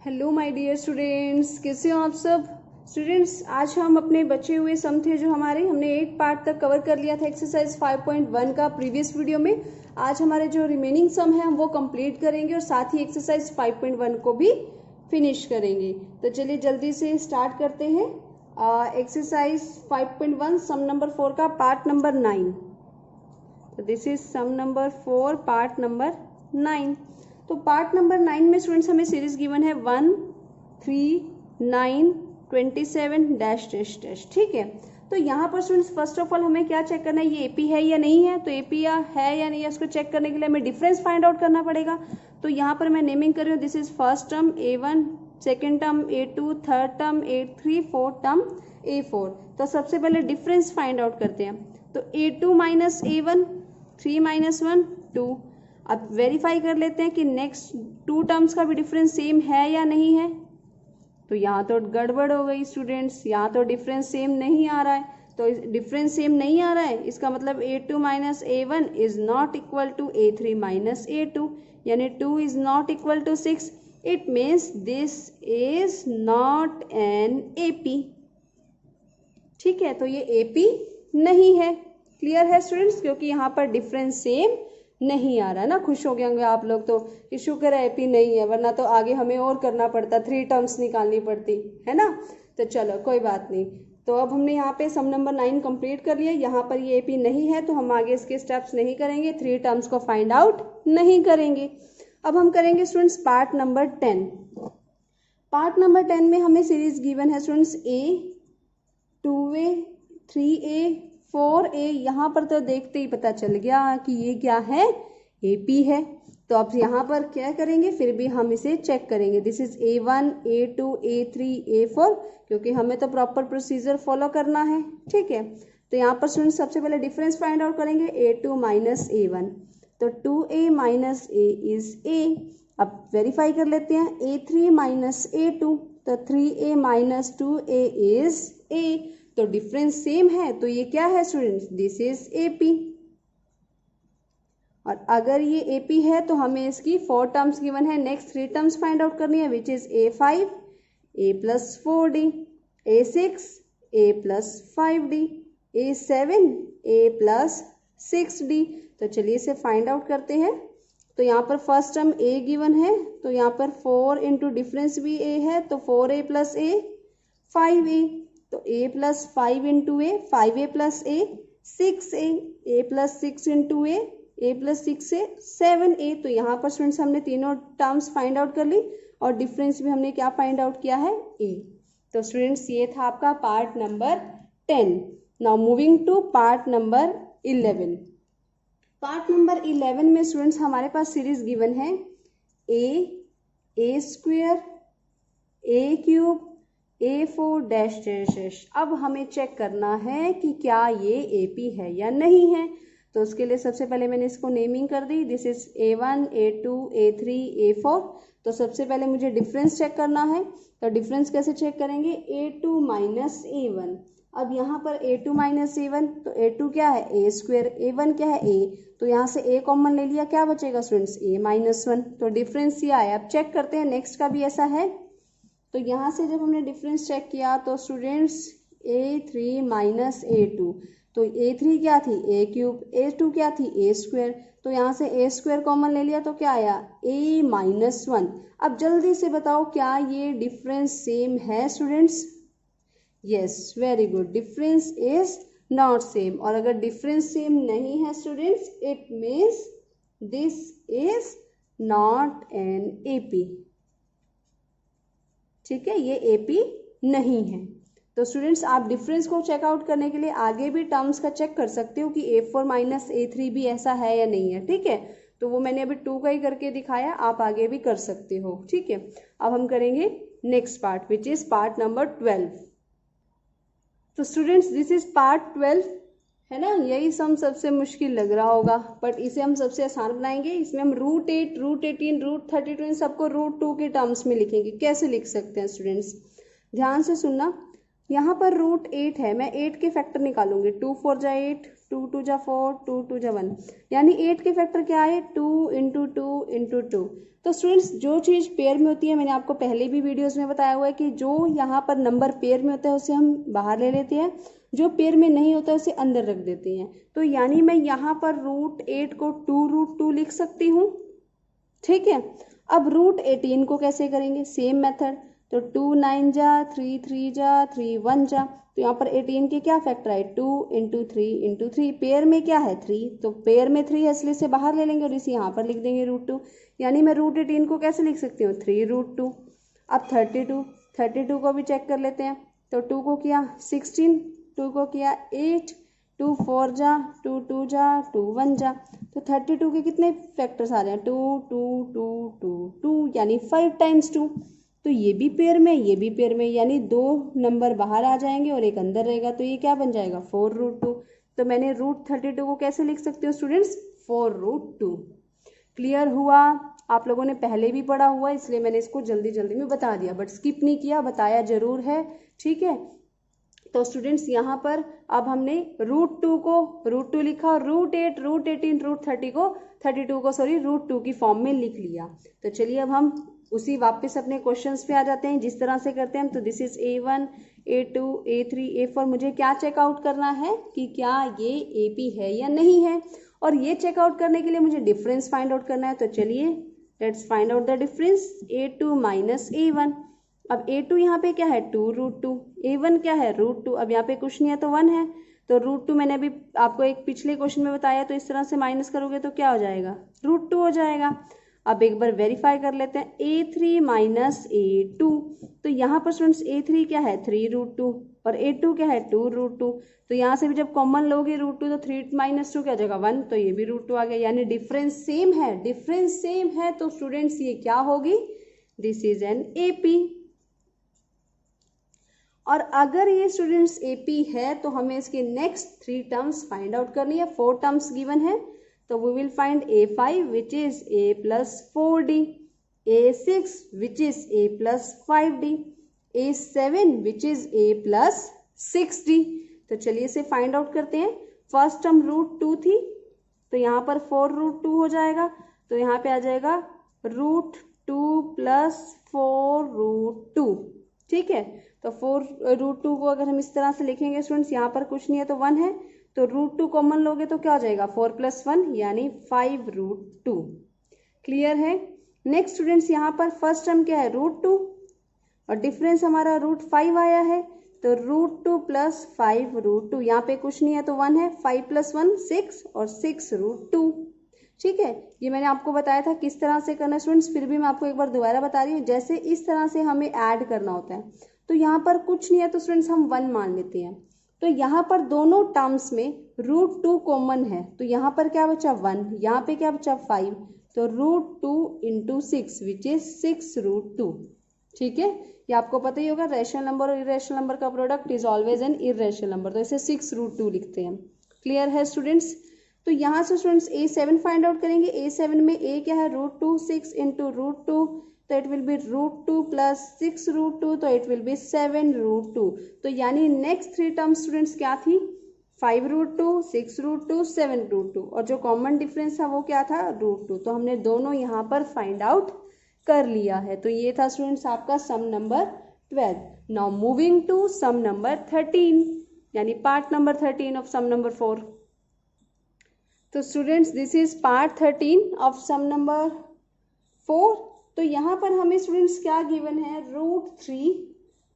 Hello my dear students, कैसे हो आप सब स्टूडेंट्स। आज हम अपने बचे हुए सम थे जो हमने एक पार्ट तक कवर कर लिया था एक्सरसाइज 5.1 का प्रीवियस वीडियो में। आज हमारे जो रिमेनिंग सम है हम वो कंप्लीट करेंगे और साथ ही एक्सरसाइज 5.1 को भी फिनिश करेंगे। तो चलिए जल्दी से स्टार्ट करते हैं। एक्सरसाइज 5.1 सम नंबर 4 का पार्ट नंबर 9। तो this is sum number 4 part number 9। तो पार्ट नंबर 9 में स्टूडेंट्स हमें सीरीज गिवन है 1, 3, 9, 27 डैश डैश डैश। ठीक है, तो यहाँ पर स्टूडेंट्स फर्स्ट ऑफ ऑल हमें क्या चेक करना है, ये एपी है या नहीं है। तो एपी है या नहीं है उसको चेक करने के लिए हमें डिफरेंस फाइंड आउट करना पड़ेगा। तो यहाँ पर मैं नेमिंग कर रही हूँ, this is first term A1, second term A2, third term A3, fourth term A4। तो सबसे पहले डिफरेंस फाइंड आउट करते हैं। तो A2 माइनस A1, 3 माइनस 1 2। अब वेरीफाई कर लेते हैं कि नेक्स्ट टू टर्म्स का भी डिफरेंस सेम है या नहीं है। तो यहाँ तो गड़बड़ हो गई स्टूडेंट्स, यहाँ तो डिफरेंस सेम नहीं आ रहा है। तो डिफरेंस सेम नहीं आ रहा है, इसका मतलब A2 minus A1 is not equal to A3 minus A2, यानी 2 is not equal to 6। It means this is not an AP। ठीक है, तो ये AP नहीं है। क्लियर है स्टूडेंट्स, क्योंकि यहाँ पर डिफरेंस सेम नहीं आ रहा है ना। खुश हो गए होंगे आप लोग तो कि शुक्र है AP नहीं है, वरना तो आगे हमें और करना पड़ता, 3 टर्म्स निकालनी पड़ती है ना। तो चलो कोई बात नहीं। तो अब हमने यहाँ पे सम नंबर 9 कंप्लीट कर लिया। यहाँ पर ये AP नहीं है तो हम आगे इसके स्टेप्स नहीं करेंगे, 3 टर्म्स को फाइंड आउट नहीं करेंगे। अब हम करेंगे students part number 10। Part number 10 में हमें सीरीज गिवन है students A, 2A, 3A, 4A। यहाँ पर तो देखते ही पता चल गया कि ये क्या है, AP है। तो अब यहाँ पर क्या करेंगे, फिर भी हम इसे चेक करेंगे। This is A1, A2, A3, A4, क्योंकि हमें तो प्रॉपर प्रोसीजर फॉलो करना है। ठीक है, तो यहाँ पर स्टूडेंट सबसे पहले डिफरेंस फाइंड आउट करेंगे, A2 माइनस A1। तो 2A minus A is A। अब वेरीफाई कर लेते हैं, A3 माइनस A2, तो 3A minus 2A is A। तो डिफरेंस सेम है, तो ये क्या है स्टूडेंट्स, दिस इज AP। और अगर ये AP है तो हमें इसकी 4 टर्म्स गिवन है, नेक्स्ट 3 टर्म्स फाइंड आउट करनी है, which is A5, A plus 4D, A6, A plus 5D, A7, A plus 6D। तो चलिए इसे फाइंड आउट करते हैं। तो यहाँ पर फर्स्ट टर्म A गिवन है, तो यहाँ पर 4 इंटू डिफरेंस भी A है, तो 4A प्लस A 5A। तो A plus 5 into A 5A plus A 6A, A plus 6 into A plus 6A 7A। तो यहाँ पर स्टूडेंट्स हमने तीनों टर्म्स फाइंड आउट कर ली और डिफरेंस भी हमने क्या फाइंड आउट किया है, A। तो स्टूडेंट्स ये था आपका part number 10। Now moving to part number 11। Part number 11 में स्टूडेंट्स हमारे पास सीरीज गिवन है A square, A cube, A4 dash dash dash. अब हमें चेक करना है कि क्या ये AP है या नहीं है। तो उसके लिए सबसे पहले मैंने इसको नेमिंग कर दी, this is A1, A2, A3, A4। तो सबसे पहले मुझे डिफरेंस चेक करना है। तो डिफरेंस कैसे चेक करेंगे, A2 माइनस A1। अब यहाँ पर A2 माइनस A1, तो A2 क्या है, A स्क्वायर, A1 क्या है, A। तो यहाँ से A कॉमन ले लिया, क्या बचेगा स्टूडेंट्स, A माइनस 1। तो डिफरेंस ये आया। अब चेक करते हैं नेक्स्ट का भी ऐसा है। तो यहाँ से जब हमने डिफरेंस चेक किया तो स्टूडेंट्स A3 माइनस A2, तो A3 क्या थी, A क्यूब, A2 क्या थी, A स्क्वायर। तो यहाँ से A स्क्वायर कॉमन ले लिया तो क्या आया, A माइनस 1। अब जल्दी से बताओ क्या ये डिफरेंस सेम है students. Yes, very good, difference is not same. और अगर डिफरेंस सेम नहीं है students, it means this is not an AP। ठीक है, ये AP नहीं है। तो स्टूडेंट्स आप डिफरेंस को चेकआउट करने के लिए आगे भी टर्म्स का चेक कर सकते हो कि A4 माइनस A3 भी ऐसा है या नहीं है। ठीक है, तो वो मैंने अभी 2 का ही करके दिखाया, आप आगे भी कर सकते हो। ठीक है, अब हम करेंगे next part which is part number 12। तो स्टूडेंट्स दिस इज पार्ट 12 है ना। यही सम सबसे मुश्किल लग रहा होगा, बट इसे हम सबसे आसान बनाएंगे। इसमें हम √8, √18, √32 इन सबको √2 के टर्म्स में लिखेंगे। कैसे लिख सकते हैं स्टूडेंट्स, ध्यान से सुनना। यहाँ पर √8 है, मैं 8 के फैक्टर निकालूंगी, 2 4 जा 8, 2 2 जा 4, 2 2 जा 1, यानी 8 के फैक्टर क्या आए 2 इंटू 2 इंटू 2। तो स्टूडेंट्स जो चीज़ पेयर में होती है, मैंने आपको पहले भी वीडियोस में बताया हुआ है कि जो यहाँ पर नंबर पेयर में होता है उसे हम बाहर ले लेते हैं, जो पेयर में नहीं होता है उसे अंदर रख देते हैं। तो यानी मैं यहाँ पर √8 को 2√2 लिख सकती हूँ, ठीक है। अब √18 को कैसे करेंगे, सेम मेथड, तो 2 9 जा 3 3 जा 3 1 जा, तो यहाँ पर 18 के क्या फैक्टर आए 2 इंटू 3 इंटू 3, पेयर में क्या है 3, तो पेयर में 3 है इसलिए से बाहर ले लेंगे और इसे यहाँ पर लिख देंगे √2, यानी मैं √18 को कैसे लिख सकती हूँ 3√2। अब 32 को भी चेक कर लेते हैं, तो 2 को किया 16, 2 को किया 8, 2 4 जा 2 2 जा 2 1 जा, तो 32 के कितने फैक्टर्स आ रहे हैं 2 2 2 2 2, यानी 5 टाइम्स 2, तो ये भी पेयर में ये भी पेयर में, यानी 2 नंबर बाहर आ जाएंगे और एक अंदर रहेगा, तो ये क्या बन जाएगा 4√2। तो मैंने √32 को कैसे लिख सकती हूँ स्टूडेंट्स 4√2। क्लियर हुआ, आप लोगों ने पहले भी पढ़ा हुआ है इसलिए मैंने इसको जल्दी जल्दी में बता दिया, बट स्किप नहीं किया, बताया जरूर है, ठीक है। तो स्टूडेंट्स यहाँ पर अब हमने √2 को √2 लिखा और √8 √18 √30 को 32 को √2 की फॉर्म में लिख लिया। तो चलिए अब हम उसी वापस अपने क्वेश्चंस पे आ जाते हैं, जिस तरह से करते हैं हम। तो this is A1 A2 A3 A4, मुझे क्या चेकआउट करना है कि क्या ये AP है या नहीं है, और ये चेकआउट करने के लिए मुझे डिफरेंस फाइंड आउट करना है। तो चलिए let's find out the difference, A2 minus A1। अब A2 यहाँ पे क्या है 2√2, A1 क्या है √2, अब यहाँ पे कुछ नहीं है तो 1 है, तो √2 मैंने अभी आपको एक पिछले क्वेश्चन में बताया, तो इस तरह से माइनस करोगे तो क्या हो जाएगा √2 हो जाएगा। अब एक बार वेरीफाई कर लेते हैं, A3 माइनस A2, तो यहाँ पर स्टूडेंट्स A3 क्या है 3√2 और A2 क्या है 2√2, तो यहाँ से भी जब कॉमन लोगे √2 तो 3 माइनस 2 क्या हो जाएगा 1, तो ये भी √2 आ गया, यानी डिफरेंस सेम है, डिफरेंस सेम है, तो स्टूडेंट्स ये क्या होगी, दिस इज एन AP। और अगर ये स्टूडेंट्स AP है तो हमें इसके नेक्स्ट 3 टर्म्स फाइंड आउट करनी है, 4 टर्म्स गिवन है, तो we will find A5 which is A plus 4D, A6 which is A plus 5D, A7 which is A plus 6D। तो चलिए इसे फाइंड आउट करते हैं। फर्स्ट टर्म √2 थी, तो यहाँ पर 4√2 हो जाएगा, तो यहाँ पे आ जाएगा √2 plus 4√2, ठीक है। तो 4√2 को अगर हम इस तरह से लिखेंगे स्टूडेंट्स, यहाँ पर कुछ नहीं है तो 1 है, तो √2 कॉमन लोगे तो क्या हो जाएगा 4 + 1 यानी 5√2। क्लियर है। नेक्स्ट स्टूडेंट्स यहाँ पर फर्स्ट टर्म क्या है √2 और डिफरेंस हमारा √5 आया है, तो √2 + 5√2, यहाँ पे कुछ नहीं है तो 1 है, 5 + 1 6 और 6√2, ठीक है। ये मैंने आपको बताया था किस तरह से करना है स्टूडेंट्स, फिर भी मैं आपको एक बार दोबारा बता रही हूँ, जैसे इस तरह से हमें ऐड करना होता है, तो यहाँ पर कुछ नहीं है तो स्टूडेंट्स हम 1 मान लेते हैं, तो यहाँ पर दोनों टर्म्स में √2 कॉमन है, तो यहाँ पर क्या बचा 1, यहाँ पे क्या बचा 5, तो √2 इंटू 6 विच इज 6√2, ठीक है। ये आपको पता ही होगा, रैशनल नंबर और इरेशनल नंबर का product is always an irrational number, तो इसे 6√2 लिखते हैं। क्लियर है स्टूडेंट्स। तो यहाँ से स्टूडेंट्स A7 फाइंड आउट करेंगे, A7 में A क्या है √2, 6 इंटू √2, तो इट विल बी √2 + 6√2, तो इट विल बी 7√2। तो यानी नेक्स्ट 3 टर्म स्टूडेंट्स क्या थी 5√2 6√2 7√2, और जो कॉमन डिफरेंस था वो क्या था √2, तो हमने दोनों यहाँ पर फाइंड आउट कर लिया है। तो ये था स्टूडेंट्स आपका sum number 12। Now moving to sum number 13, यानी part number 13 of sum number 4। तो students this is part 13 of sum number 4। तो यहाँ पर हमें स्टूडेंट्स क्या गिवन है √3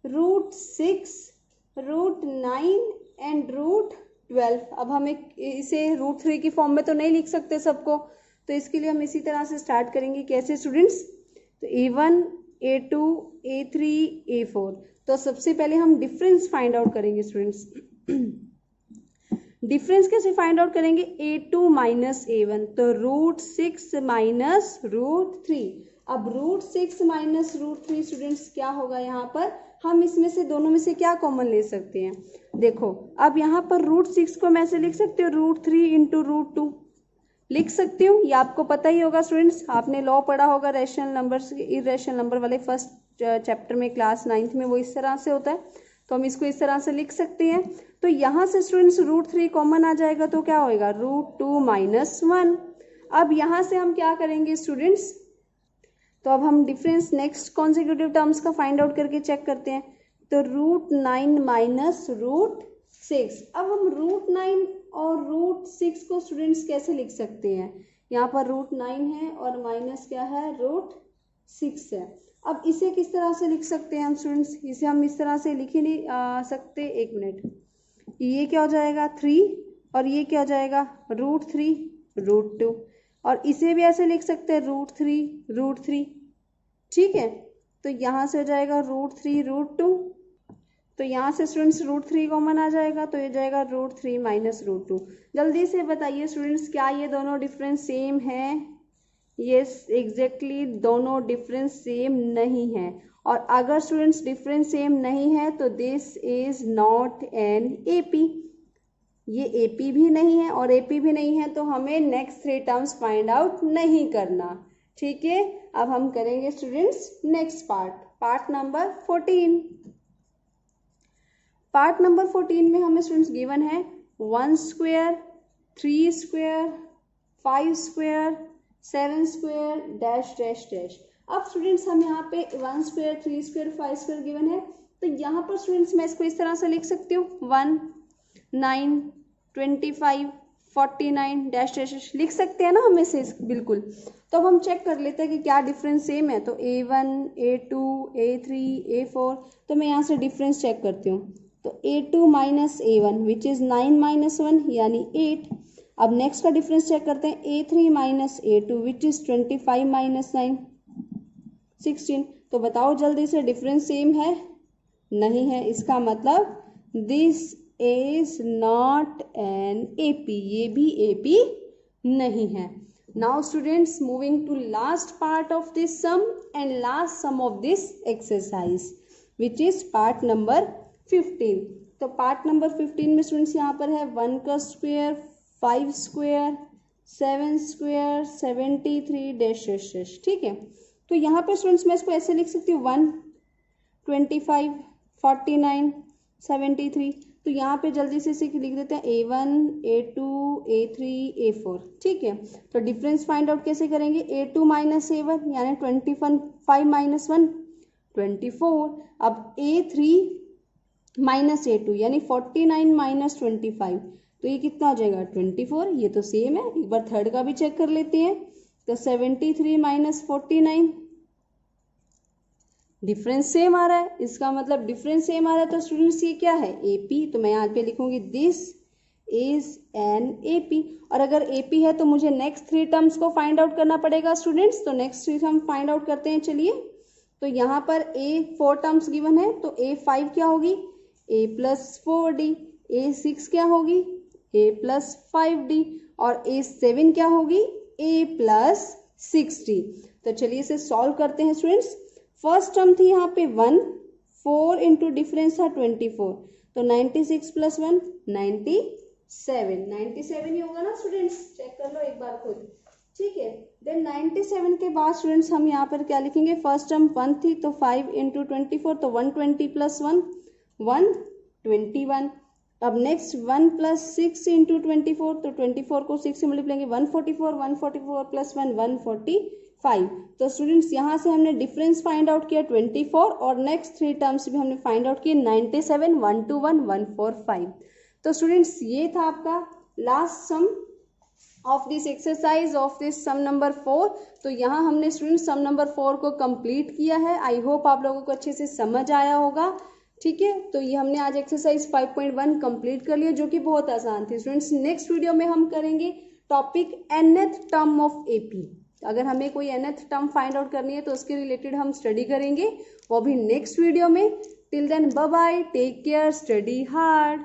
√6 √9 एंड √12। अब हमें इसे √3 की फॉर्म में तो नहीं लिख सकते सबको, तो इसके लिए हम इसी तरह से स्टार्ट करेंगे। कैसे स्टूडेंट्स, तो A1 A2 A3 A4। तो सबसे पहले हम डिफरेंस फाइंड आउट करेंगे स्टूडेंट्स। डिफरेंस कैसे फाइंड आउट करेंगे, A2 माइनस A1, तो √6 माइनस √3। अब √6 माइनस √3 स्टूडेंट्स क्या होगा, यहाँ पर हम इसमें से दोनों में से क्या कॉमन ले सकते हैं। देखो अब यहाँ पर √6 को मैं ऐसे लिख सकती हूँ √3 इंटू √2 लिख सकती हूँ। ये आपको पता ही होगा स्टूडेंट्स, आपने लॉ पढ़ा होगा रैशनल नंबर इरेशनल नंबर वाले फर्स्ट चैप्टर में क्लास 9th में, वो इस तरह से होता है। तो हम इसको इस तरह से लिख सकते हैं। तो यहाँ से स्टूडेंट्स √3 कॉमन आ जाएगा तो क्या होएगा √2 - 1। अब यहाँ से हम क्या करेंगे स्टूडेंट्स, तो अब हम डिफरेंस नेक्स्ट कॉन्जिक्यूटिव टर्म्स का फाइंड आउट करके चेक करते हैं। तो √9 - √6। अब हम √9 और √6 को स्टूडेंट्स कैसे लिख सकते हैं, यहाँ पर √9 है और माइनस क्या है √6 है। अब इसे किस तरह से लिख सकते हैं हम स्टूडेंट्स, इसे हम इस तरह से लिख ही नहीं सकते। एक मिनट, ये क्या हो जाएगा 3 और ये क्या हो जाएगा √3 √2, और इसे भी ऐसे लिख सकते हैं √3 √3, ठीक है। तो यहाँ से हो जाएगा √3 √2, तो यहाँ से स्टूडेंट्स √3 कॉमन आ जाएगा तो ये जाएगा √3 - √2। जल्दी से बताइए स्टूडेंट्स, क्या ये दोनों डिफरेंस सेम है? यस एग्जैक्टली, दोनों डिफरेंस सेम नहीं है। और अगर स्टूडेंट्स डिफरेंस सेम नहीं है तो this is not an AP, ये एपी भी नहीं है और एपी भी नहीं है, तो हमें नेक्स्ट 3 टर्म्स फाइंड आउट नहीं करना, ठीक है। अब हम करेंगे students next part number 14। Part number 14 में हमें स्टूडेंट्स गिवन है 1 square 3 square 5 square 7 square dash dash dash. अब स्टूडेंट्स हम यहाँ पे 1 स्क्वायर 3 स्क्वायर 5 स्क्वायर गिवन है, तो यहाँ पर स्टूडेंट्स मैं इसको इस तरह से लिख सकती हूँ 1 9 25 49 डैश डैश लिख सकते हैं ना हम इसे, बिल्कुल। तो अब हम चेक कर लेते हैं कि क्या डिफरेंस सेम है। तो A1 A2 A3 A4, तो मैं यहाँ से डिफरेंस चेक करती हूँ। तो A2 - A1 विच इज़ 9 - 1 यानी 8। अब नेक्स्ट का डिफरेंस चेक करते हैं A3 - A2 विच इज़ 25 - 9 16। तो बताओ जल्दी से डिफरेंस सेम है? नहीं है, इसका मतलब this is not an AP, ये भी एपी नहीं है। Now students moving to last part of this sum and last sum of this exercise which is part number 15। तो पार्ट नंबर 15 में स्टूडेंट्स यहाँ पर है 1 का square 5 square 7 square 73 dash dash dash, ठीक है। तो यहाँ पर स्टूडेंट्स मैं इसको ऐसे लिख सकती हूँ 1 25 49 73। तो यहाँ पे जल्दी से इसे लिख देते हैं A1 A2 A3 A4, ठीक है। तो डिफरेंस फाइंड आउट कैसे करेंगे, A2 - A1 यानी 25 - 1 24। अब A3 - A2 यानी 49 - 25, तो ये कितना हो जाएगा 24। ये तो सेम है, एक बार थर्ड का भी चेक कर लेते हैं। तो 73 - 49 डिफरेंस सेम आ रहा है, इसका मतलब डिफरेंस सेम आ रहा है। तो स्टूडेंट्स ये क्या है एपी, तो मैं यहाँ पे लिखूंगी दिस इज एन एपी। और अगर एपी है तो मुझे नेक्स्ट 3 टर्म्स को फाइंड आउट करना पड़ेगा स्टूडेंट्स। तो नेक्स्ट 3 हम फाइंड आउट करते हैं, चलिए। तो यहाँ पर A4 टर्म्स गिवन है, तो A5 क्या होगी A+4D, A6 क्या होगी A+5D और A7 क्या होगी A+6D। तो चलिए इसे सॉल्व करते हैं स्टूडेंट्स। फर्स्ट टर्म थी यहाँ पे 1, 4 इंटू डिफरेंस था 24, तो 96 + 1 97, 97 ही होगा ना स्टूडेंट्स, चेक कर लो एक बार खुद, ठीक है। देन 97 के बाद स्टूडेंट्स हम यहाँ पर क्या लिखेंगे, फर्स्ट टर्म 1 थी तो 5 इंटू 24, तो 120 + 1 121। अब नेक्स्ट 1 + 6 इंटू 24, तो 24 को 6 से मल्टीप्लाई करेंगे 144, 144 + 1 145। तो स्टूडेंट्स यहाँ से हमने डिफरेंस फाइंड आउट किया 24 और नेक्स्ट 3 टर्म्स भी हमने फाइंड आउट किए 97, 121, 145। तो स्टूडेंट्स ये था आपका last sum of this exercise of this sum number 4। तो यहाँ हमने स्टूडेंट्स सम नंबर 4 को कंप्लीट किया है। आई होप आप लोगों को अच्छे से समझ आया होगा, ठीक है। तो ये हमने आज एक्सरसाइज 5.1 कंप्लीट कर लिया, जो कि बहुत आसान थी स्टूडेंट्स। नेक्स्ट वीडियो में हम करेंगे topic nth term of AP. अगर हमें कोई nth टर्म फाइंड आउट करनी है तो उसके रिलेटेड हम स्टडी करेंगे, वो भी नेक्स्ट वीडियो में। Till then bye bye, take care, study hard.